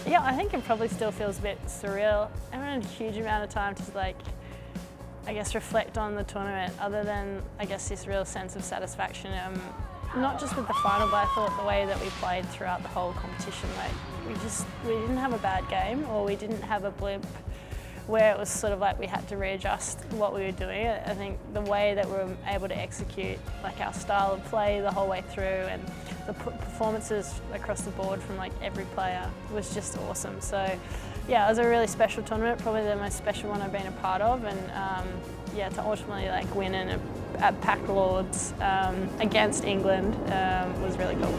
Yeah, I think it probably still feels a bit surreal. I haven't had a huge amount of time to I guess reflect on the tournament other than I guess this real sense of satisfaction. Not just with the final, but I thought the way that we played throughout the whole competition, we didn't have a bad game, or we didn't have a blimp where it was sort of like we had to readjust what we were doing. I think the way that we were able to execute our style of play the whole way through, and the performances across the board from every player was just awesome. So yeah, it was a really special tournament, probably the most special one I've been a part of, and yeah, to ultimately win at Pack Lords against England was really cool.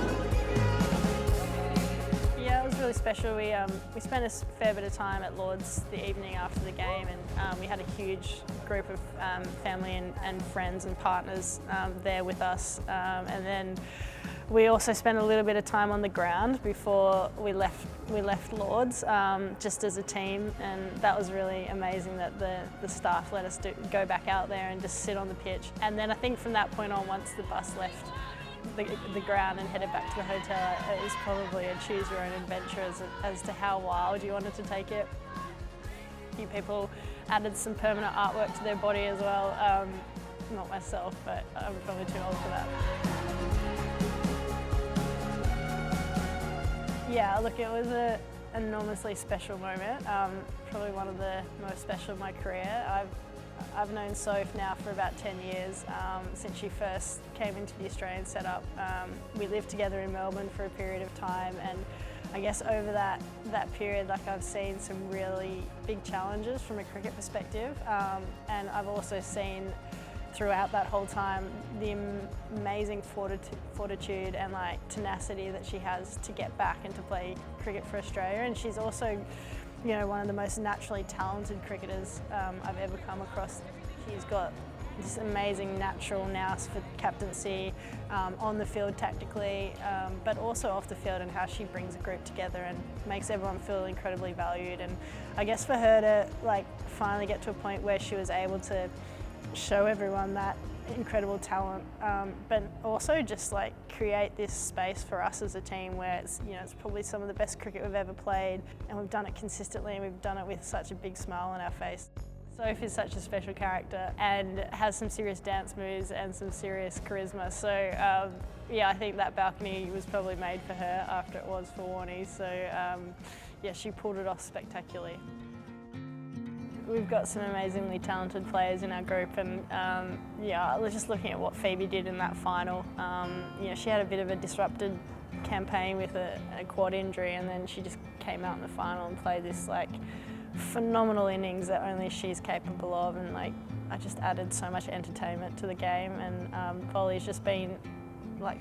Yeah, it was really special. We spent a fair bit of time at Lords the evening after the game, and we had a huge group of family and friends and partners there with us, and then we also spent a little bit of time on the ground before we left Lords, just as a team, and that was really amazing that the staff let us go back out there and just sit on the pitch. And then I think from that point on, once the bus left the ground and headed back to the hotel, it was probably a choose your own adventure as to how wild you wanted to take it. A few people added some permanent artwork to their body as well. Not myself, but I'm probably too old for that. Yeah, look, it was an enormously special moment. Probably one of the most special of my career. I've known Soph now for about 10 years, since she first came into the Australian setup. We lived together in Melbourne for a period of time, and I guess over that period, I've seen some really big challenges from a cricket perspective, and I've also seen throughout that whole time the amazing fortitude and tenacity that she has to get back and to play cricket for Australia. And she's also, one of the most naturally talented cricketers I've ever come across. She's got this amazing natural nous for captaincy, on the field tactically, but also off the field, and how she brings a group together and makes everyone feel incredibly valued. And I guess for her to finally get to a point where she was able to show everyone that incredible talent, but also just create this space for us as a team where it's probably some of the best cricket we've ever played, and we've done it consistently, and we've done it with such a big smile on our face. Soph is such a special character and has some serious dance moves and some serious charisma. So yeah, I think that balcony was probably made for her after it was for Warnie. So yeah, she pulled it off spectacularly. We've got some amazingly talented players in our group, and yeah, I was just looking at what Phoebe did in that final. She had a bit of a disrupted campaign with a quad injury, and then she just came out in the final and played this phenomenal innings that only she's capable of, and I just added so much entertainment to the game. And Volley's just been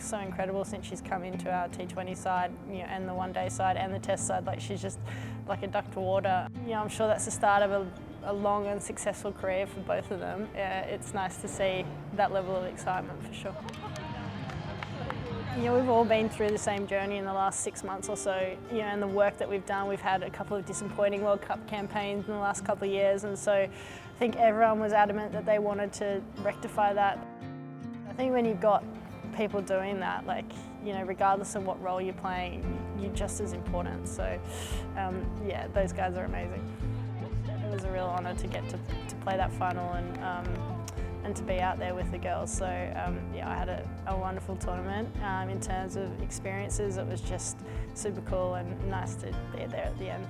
so incredible since she's come into our T20 side, and the one-day side and the test side. She's just like a duck to water. I'm sure that's the start of a long and successful career for both of them. It's nice to see that level of excitement for sure. We've all been through the same journey in the last 6 months or so, and the work that we've done. We've had a couple of disappointing World Cup campaigns in the last couple of years, and so I think everyone was adamant that they wanted to rectify that. I think when you've got people doing that, regardless of what role you're playing, you're just as important. So yeah, those guys are amazing. It was a real honour to get to play that final and to be out there with the girls. So yeah, I had a wonderful tournament. In terms of experiences, it was just super cool and nice to be there at the end.